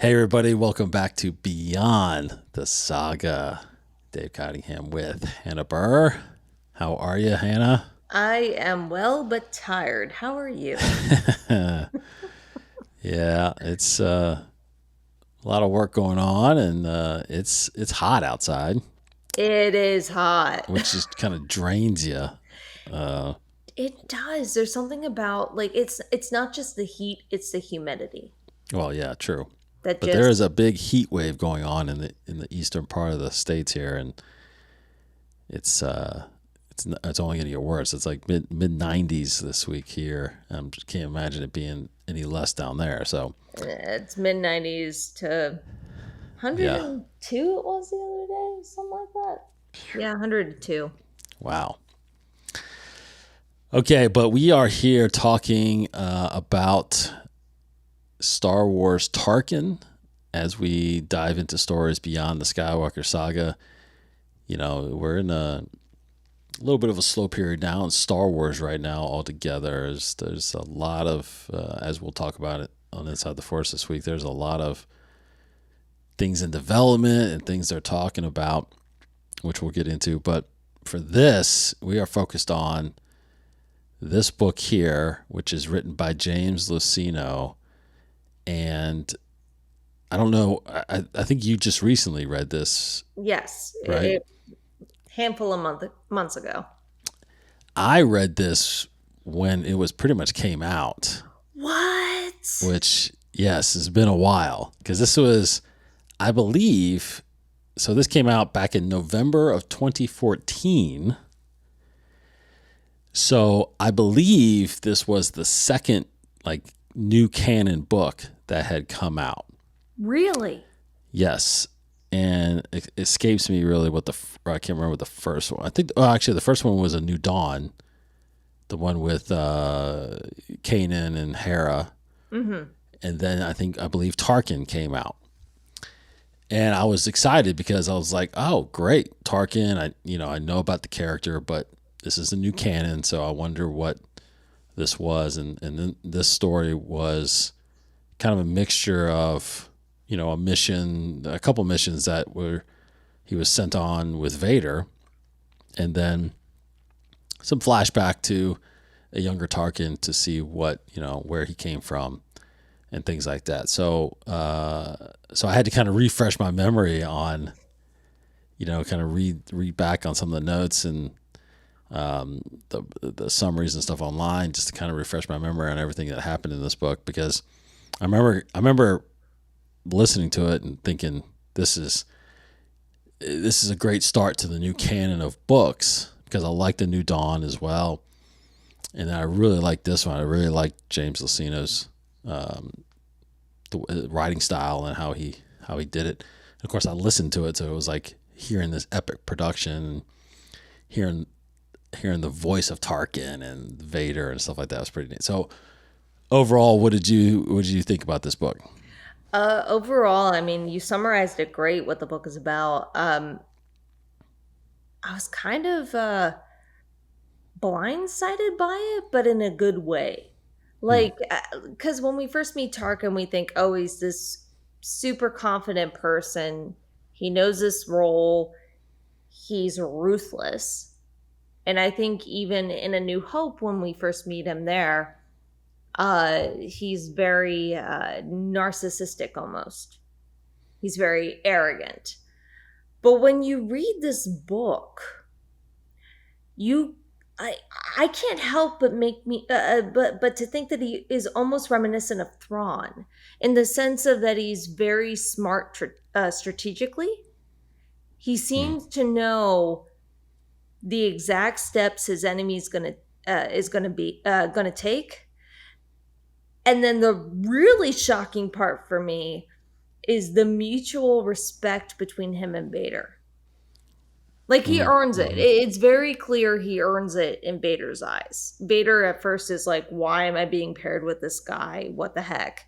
Hey everybody, welcome back to Beyond the Saga. Dave Cottingham with Hannah Burr. How are you, Hannah? I am well but tired. How are you? Yeah, it's a lot of work going on, and it's hot outside, It is hot. which just kind of drains you. It does. There's something about it's not just the heat, it's the humidity Well, yeah, true, that but there is just a big heat wave going on in the eastern part of the states here, and it's it's only going to get worse. It's like mid 90s this week here. Just can't imagine it being any less down there. So it's mid 90s to yeah, 102 it was the other day, something like that. Yeah, 102. wow. Okay, but we are here talking about Star Wars Tarkin as we dive into stories beyond the Skywalker saga. You know, we're in a little bit of a slow period now in Star Wars right now altogether. There's a lot of, as we'll talk about it on Inside the Force this week, there's a lot of things in development and things they're talking about, which we'll get into. But for this, we are focused on this book here, which is written by James Luceno. And I don't know, I think you just recently read this, Yes, right? handful of months ago. I read this when it was pretty much came out, What? which, yes, has been a while because this was, I believe, so this came out back in November of 2014. So I believe this was the second like new canon book that had come out. Really? Yes. And it escapes me really what I can't remember what the first one. I think, actually, the first one was A New Dawn, the one with Kanan and Hera. Mm-hmm. And then I believe Tarkin came out. And I was excited because I was like, oh, great, Tarkin. I know about the character, but this is a new canon, so I wonder what this was. And then this story was kind of a mixture of, a couple missions he was sent on with Vader, and then some flashback to a younger Tarkin to see where he came from and things like that. So I had to kind of refresh my memory on, kind of read back on some of the notes and the summaries and stuff online, just to kind of refresh my memory on everything that happened in this book, because I remember listening to it and thinking this is a great start to the new canon of books, because I like the New Dawn as well, and I really like this one. I really like James Luceno's the writing style and how he did it. And of course, I listened to it, so it was like hearing this epic production, and hearing the voice of Tarkin and Vader and stuff like that was pretty neat. So overall, what did you think about this book? Overall, I mean, you summarized it great what the book is about. I was kind of blindsided by it, but in a good way. Hmm. Like, because when we first meet Tarkin, we think, oh, he's this super confident person. He knows this role. He's ruthless. And I think even in A New Hope, when we first meet him there, he's very narcissistic almost. He's very arrogant. But when you read this book, you I I can't help but make me but to think that he is almost reminiscent of Thrawn, in the sense of that he's very smart strategically. He Hmm. seems to know the exact steps his enemy is gonna take. And then the really shocking part for me is the mutual respect between him and Vader. Like, he Hmm. earns it. Hmm. It's very clear he earns it in Vader's eyes. Vader at first is like, why am I being paired with this guy? What the heck?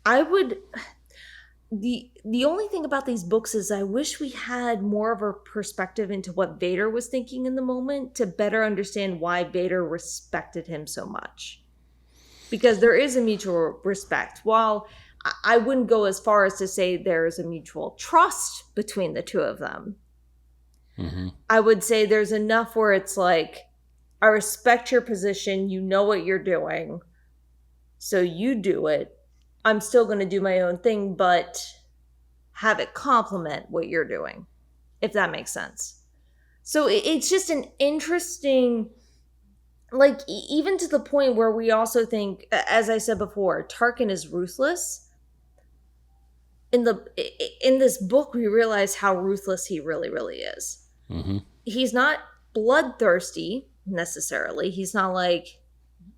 I would the only thing about these books is I wish we had more of a perspective into what Vader was thinking in the moment to better understand why Vader respected him so much. because there is a mutual respect. While I wouldn't go as far as to say there is a mutual trust between the two of them, I would say there's enough where it's like, I respect your position. You know what you're doing. So you do it. I'm still going to do my own thing, but have it complement what you're doing, if that makes sense. So it's just an interesting, like, even to the point where we also think, as I said before, Tarkin is ruthless. In this book, we realize how ruthless he really, really is. He's not bloodthirsty necessarily. He's not like,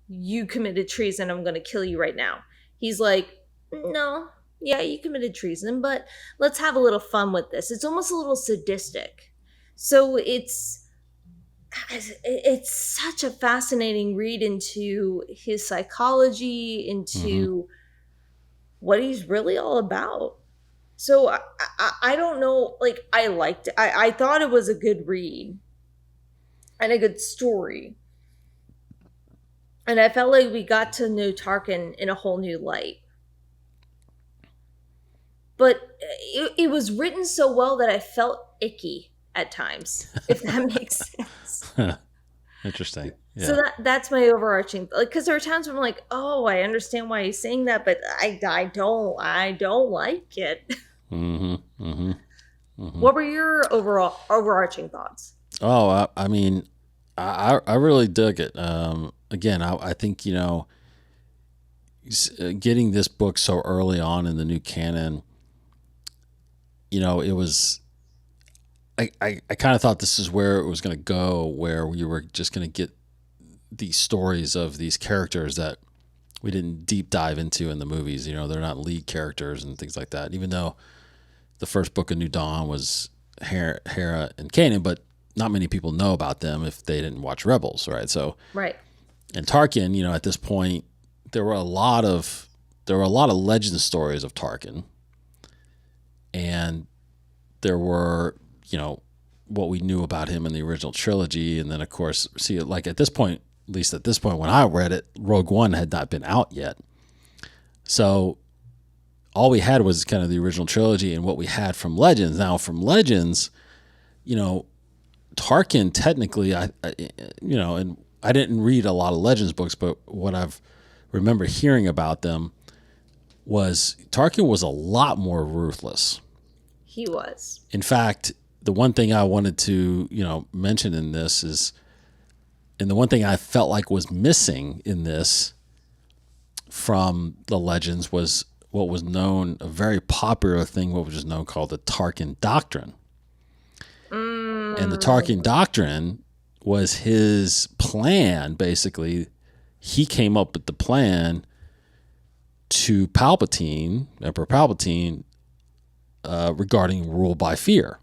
you committed treason, I'm going to kill you right now. He's like, no, yeah, you committed treason, but let's have a little fun with this. It's almost a little sadistic. So it's such a fascinating read into his psychology, into what he's really all about. So I don't know, like, I liked it. I thought it was a good read and a good story. And I felt like we got to know Tarkin in a whole new light. But it was written so well that I felt icky at times, if that makes sense. Interesting. Yeah. So that's my overarching, like, because there are times when I'm like, oh, I understand why he's saying that, but I don't like it. What were your overarching thoughts? Oh, I mean, I really dug it. Again, I think, getting this book so early on in the new canon, it was, I kind of thought this is where it was going to go, where we were just going to get these stories of these characters that we didn't deep dive into in the movies. They're not lead characters and things like that, even though the first book of New Dawn was Hera and Kanan, but not many people know about them if they didn't watch Rebels, right? So, right. And Tarkin, at this point, there were a lot of legend stories of Tarkin, and there were, what we knew about him in the original trilogy, and then of course, like at this point, at least at this point when I read it, Rogue One had not been out yet, so all we had was kind of the original trilogy and what we had from Legends. Now, from Legends, Tarkin technically, and I didn't read a lot of Legends books, but what I've remember hearing about them was Tarkin was a lot more ruthless. He was. In fact, the one thing I wanted to, mention in this is, and the one thing I felt like was missing in this from the Legends was what was known, a very popular thing, what was known called the Tarkin Doctrine. And the Tarkin Doctrine was his plan, basically. He came up with the plan to Palpatine, Emperor Palpatine, regarding rule by fear,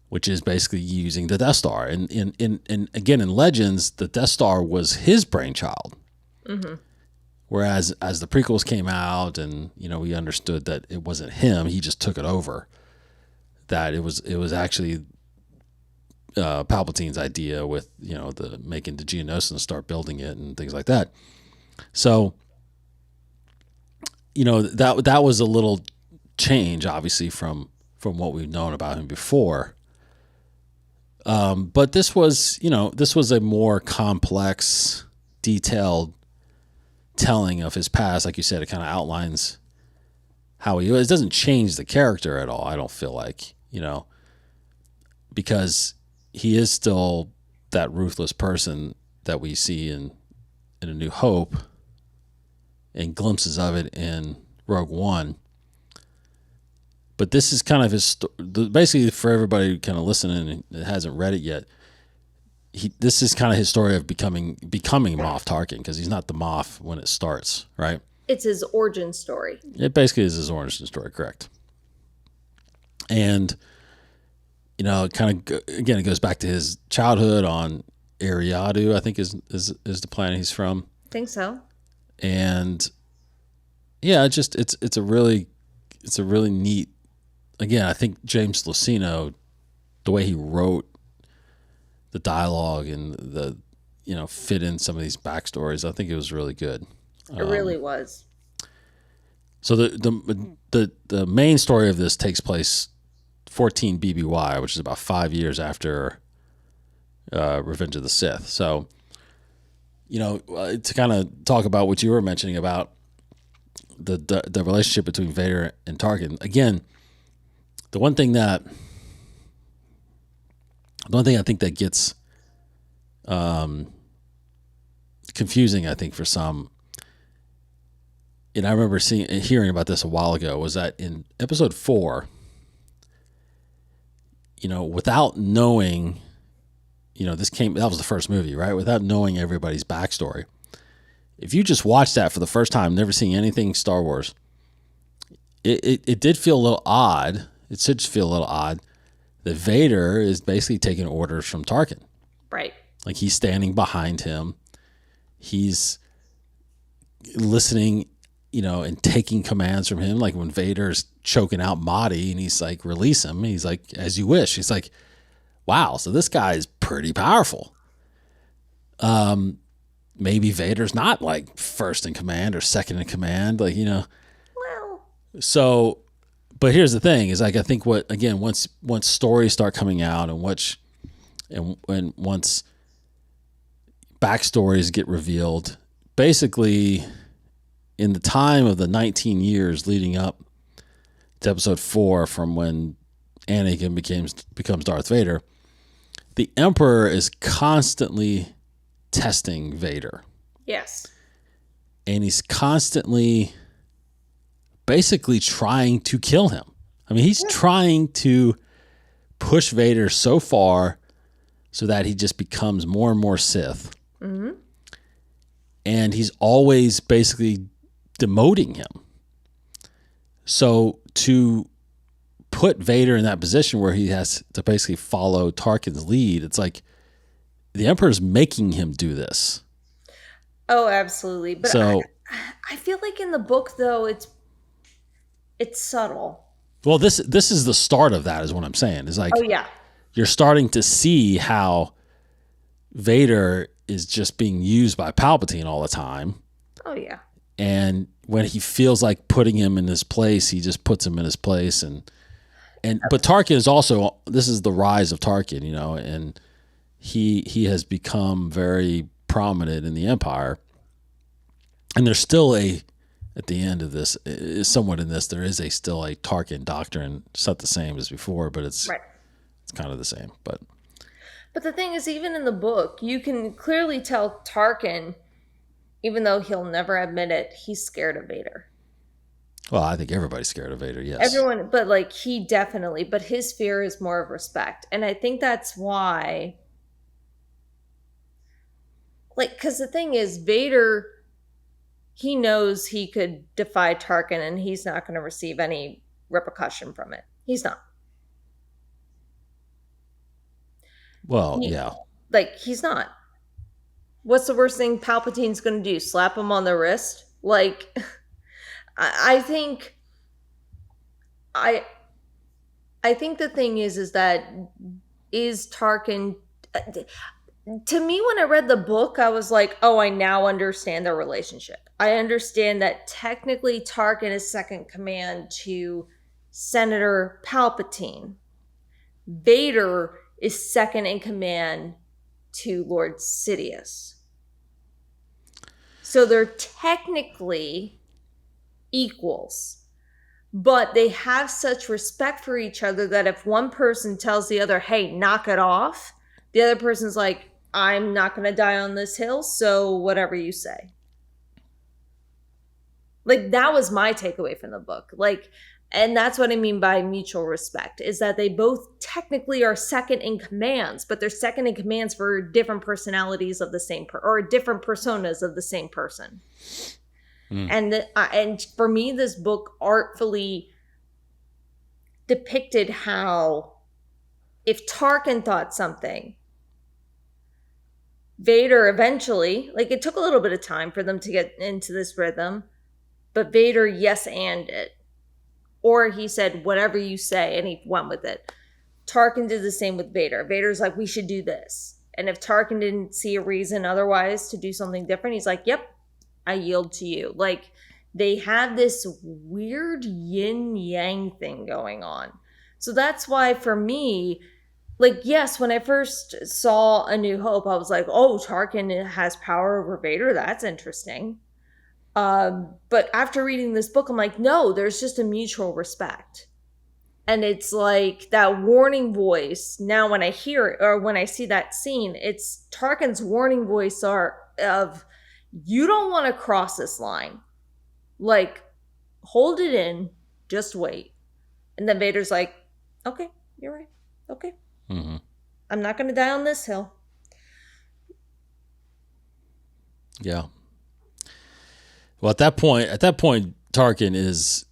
which is basically using the Death Star. And again, in Legends, the Death Star was his brainchild. Whereas as the prequels came out and, we understood that it wasn't him, he just took it over, that it was actually Palpatine's idea with, the making the Geonosis and start building it and things like that. So, that was a little change, obviously, from what we've known about him before. But this was a more complex, detailed telling of his past. Like you said, it kind of outlines how he was. It doesn't change the character at all, I don't feel like, because he is still that ruthless person that we see in A New Hope and glimpses of it in Rogue One. But this is kind of his, basically for everybody kind of listening and hasn't read it yet, this is kind of his story of becoming Moff Tarkin, because he's not the Moff when it starts, right? It's his origin story. It basically is his origin story, correct. And, kind of, again, it goes back to his childhood on Eriadu, I think is the planet he's from. I think so. And yeah, it's a really neat, again, I think James Luceno, the way he wrote the dialogue and the, fit in some of these backstories, I think it was really good. It really was. So the main story of this takes place 14 BBY, which is about 5 years after Revenge of the Sith. So, to kind of talk about what you were mentioning about the relationship between Vader and Tarkin. Again, the one thing I think that gets confusing, I think, for some, and I remember hearing about this a while ago, was that in episode 4, without knowing, that was the first movie, right? Without knowing everybody's backstory. If you just watch that for the first time, never seeing anything Star Wars, it did feel a little odd. It should feel a little odd that Vader is basically taking orders from Tarkin. Right. Like, he's standing behind him. He's listening, and taking commands from him. Like when Vader's choking out Mahdi and he's like, release him. He's like, as you wish. He's like, wow, so this guy is pretty powerful. Maybe Vader's not like first in command or second in command, Well. So, but here's the thing: is like, I think once stories start coming out and once backstories get revealed, basically, in the time of the 19 years leading up to episode 4, from when Anakin becomes Darth Vader, the Emperor is constantly testing Vader. Yes. And he's constantly basically trying to kill him. I mean, he's trying to push Vader so far so that he just becomes more and more Sith. Mm-hmm. And he's always basically demoting him. So to put Vader in that position where he has to basically follow Tarkin's lead, it's like the Emperor's making him do this. Oh, absolutely. But so, I feel like in the book, though, it's subtle. Well, this is the start of that, is what I'm saying. Is like, oh yeah, you're starting to see how Vader is just being used by Palpatine all the time. Oh yeah. And when he feels like putting him in his place, he just puts him in his place. But Tarkin is also, this is the rise of Tarkin, and he has become very prominent in the Empire. And there's still at the end of this, somewhat in this, there is still a Tarkin doctrine. It's not the same as before, but it's kind of the same. But the thing is, even in the book, you can clearly tell Tarkin, even though he'll never admit it, he's scared of Vader. Well, I think everybody's scared of Vader, yes. Everyone, but he definitely, but his fear is more of respect. And I think that's why, because the thing is, Vader, he knows he could defy Tarkin and he's not going to receive any repercussion from it. He's not. Well, yeah. He's not. What's the worst thing Palpatine's going to do? Slap him on the wrist? I think the thing is that is Tarkin, to me, when I read the book, I was like, oh, I now understand their relationship. I understand that technically Tarkin is second command to Senator Palpatine. Vader is second in command to Lord Sidious. So they're technically equals, but they have such respect for each other that if one person tells the other, hey, knock it off, the other person's like, I'm not going to die on this hill, so whatever you say. That was my takeaway from the book. And that's what I mean by mutual respect, is that they both technically are second in commands, but they're second in commands for different personalities of the same or different personas of the same person. Mm. And for me, this book artfully depicted how if Tarkin thought something, Vader eventually, it took a little bit of time for them to get into this rhythm, but Vader yes-and it. Or he said, whatever you say, and he went with it. Tarkin did the same with Vader. Vader's like, we should do this. And if Tarkin didn't see a reason otherwise to do something different, he's like, yep, I yield to you. Like, they have this weird yin yang thing going on. So that's why for me, like, yes, when I first saw A New Hope, I was like, oh, Tarkin has power over Vader. That's interesting. But after reading this book, I'm like, no, there's just a mutual respect. And it's like that warning voice. Now, when I hear it or when I see that scene, it's Tarkin's warning voice of, you don't want to cross this line. Like, hold it in, just wait. And then Vader's like, okay, you're right. Okay. Mm-hmm. I'm not going to die on this hill. Yeah. Well, at that point, Tarkin is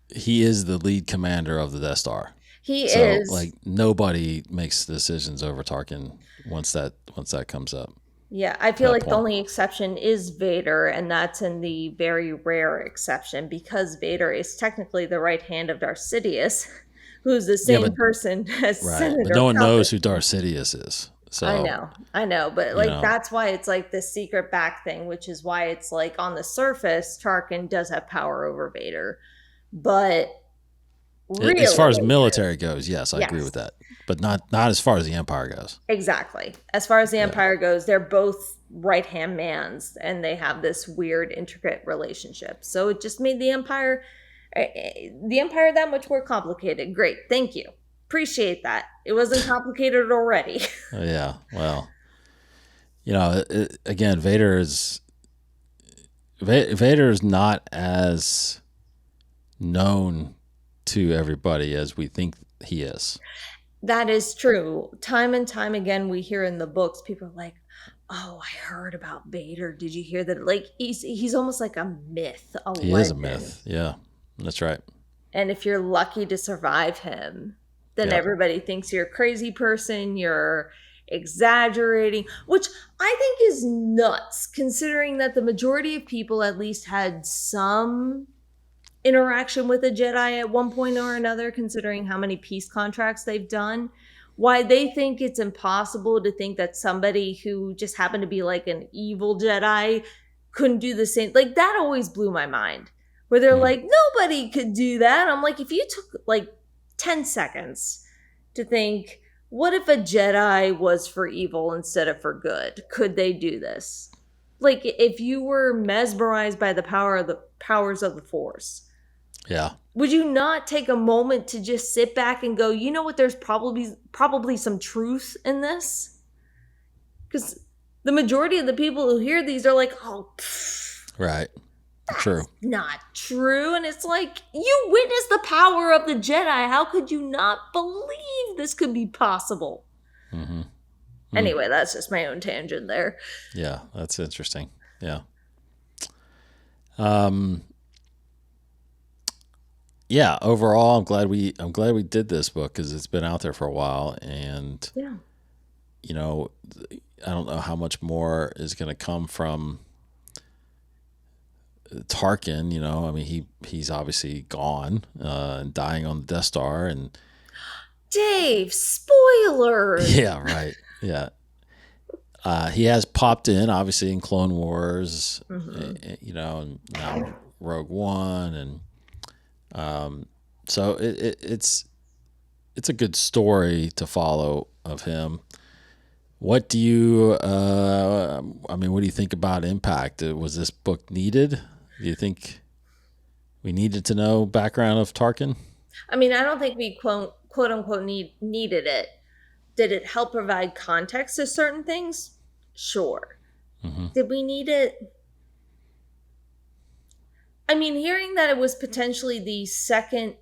the lead commander of the Death Star. He is. Like, nobody makes decisions over Tarkin once that comes up. Yeah, I feel like the only exception is Vader, and that's in the very rare exception because Vader is technically the right hand of Darth Sidious, who's the same person as Senator. But no one knows who Darth Sidious is. So I know, but like that's why it's like the secret back thing, which is why it's like on the surface, Tarkin does have power over Vader, but really, as far as military goes, yes, I agree with that, but not as far as the Empire goes. Exactly. As far as the Empire goes, they're both right-hand mans, and they have this weird, intricate relationship. So it just made the Empire that much more complicated. Great, thank you. Appreciate that. It wasn't complicated already. Yeah, well, again, Vader is not as known to everybody as we think he is. That is true. Time and time again, we hear in the books, people are like, oh, I heard about Vader. Did you hear that? Like, he's almost like a myth, He is a myth. Yeah, that's right. And if you're lucky to survive him, then everybody thinks you're a crazy person, you're exaggerating, which I think is nuts, considering that the majority of people at least had some interaction with a Jedi at one point or another, considering how many peace contracts they've done. Why they think it's impossible to think that somebody who just happened to be like an evil Jedi couldn't do the same. Like, that always blew my mind, where they're like, nobody could do that. I'm like, if you took like 10 seconds to think, what if a Jedi was for evil instead of for good? Could they do this? Like, if you were mesmerized by the powers of the Force, would you not take a moment to just sit back and go, you know what, there's probably some truth in this? Because the majority of the people who hear these are like, oh, right. True. Not true. And it's like, you witnessed the power of the Jedi. How could you not believe this could be possible? Mm-hmm. Anyway, that's just my own tangent there. Yeah, that's interesting. Yeah. Yeah, overall, I'm glad we did this book because it's been out there for a while, and I don't know how much more is going to come from Tarkin. I mean, he's obviously gone and dying on the Death Star, and Dave, spoilers. Yeah, right. Yeah. He has popped in, obviously, in Clone Wars, and now Rogue One, and so it's a good story to follow of him. What do you? What do you think about impact? Was this book needed? Do you think we needed to know background of Tarkin? I mean, I don't think we quote unquote needed it. Did it help provide context to certain things? Sure. Mm-hmm. Did we need it? I mean, hearing that it was potentially the second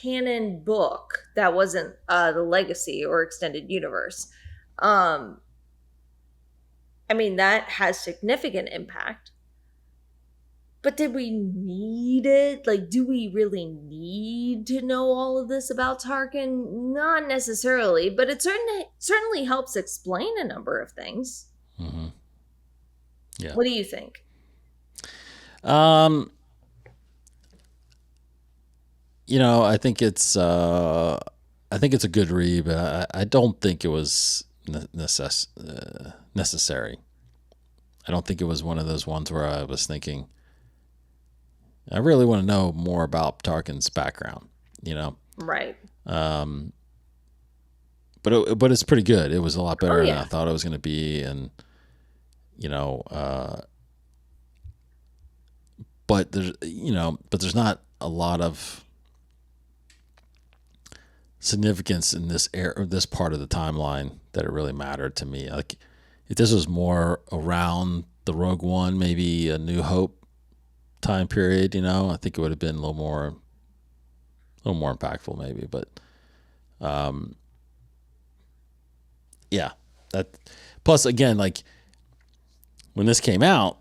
canon book that wasn't the Legacy or Extended Universe. I mean, that has significant impact. But did we need it? Like, do we really need to know all of this about Tarkin? Not necessarily, but it certainly helps explain a number of things. Mm-hmm. Yeah. What do you think? I think it's a good read, but I don't think it was necessary. I don't think it was one of those ones where I was thinking, I really want to know more about Tarkin's background, you know? Right. But it's pretty good. It was a lot better than I thought it was going to be. And, you know, but there's not a lot of significance in this this part of the timeline that it really mattered to me. Like, if this was more around the Rogue One, maybe a New Hope time period, you know, I think it would have been a little more impactful, maybe. But, yeah, that. Plus, again, like when this came out,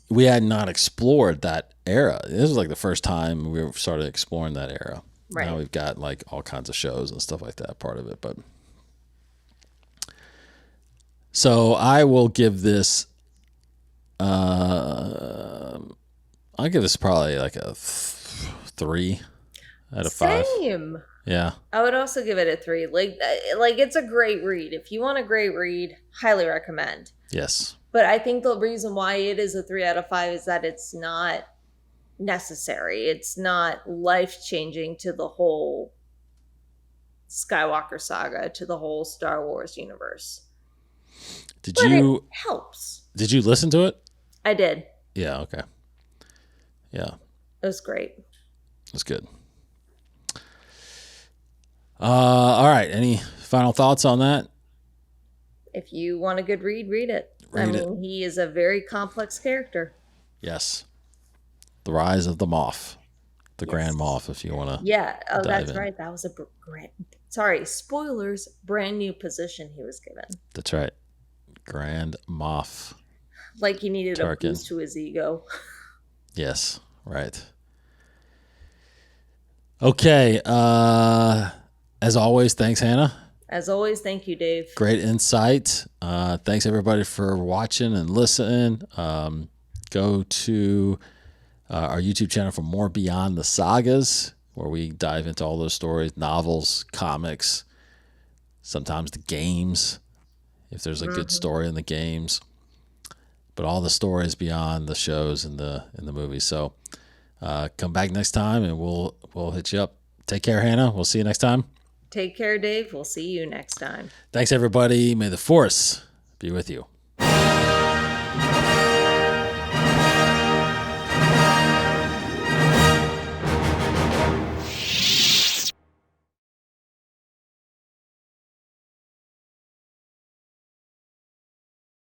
we had not explored that era. This was like the first time we started exploring that era. Right. Now we've got like all kinds of shows and stuff like that part of it, but. So I will give this, I'll give this probably like a 3 out of 5. Same. Yeah. I would also give it a 3. Like it's a great read. If you want a great read, highly recommend. Yes. But I think the reason why it is a 3 out of 5 is that it's not necessary. It's not life-changing to the whole Skywalker saga, to the whole Star Wars universe. It helps. Did you listen to it? I did. Yeah. Okay. Yeah. It was great. It was good. All right. Any final thoughts on that? If you want a good read, read it. He is a very complex character. Yes. The Rise of the Moff. The Grand Moff, if you want to. Yeah. Oh, that's right. That was a sorry, spoilers, brand new position he was given. That's right. Grand Moff. Like he needed Tarkin. A boost to his ego. Yes, right. Okay. As always, thanks, Hannah. As always, thank you, Dave. Great insight. Thanks, everybody, for watching and listening. Go to our YouTube channel for more Beyond the Sagas, where we dive into all those stories, novels, comics, sometimes the games, if there's a good story in the games, but all the stories beyond the shows and the movies. So come back next time and we'll hit you up. Take care, Hannah. We'll see you next time. Take care, Dave. We'll see you next time. Thanks, everybody. May the Force be with you.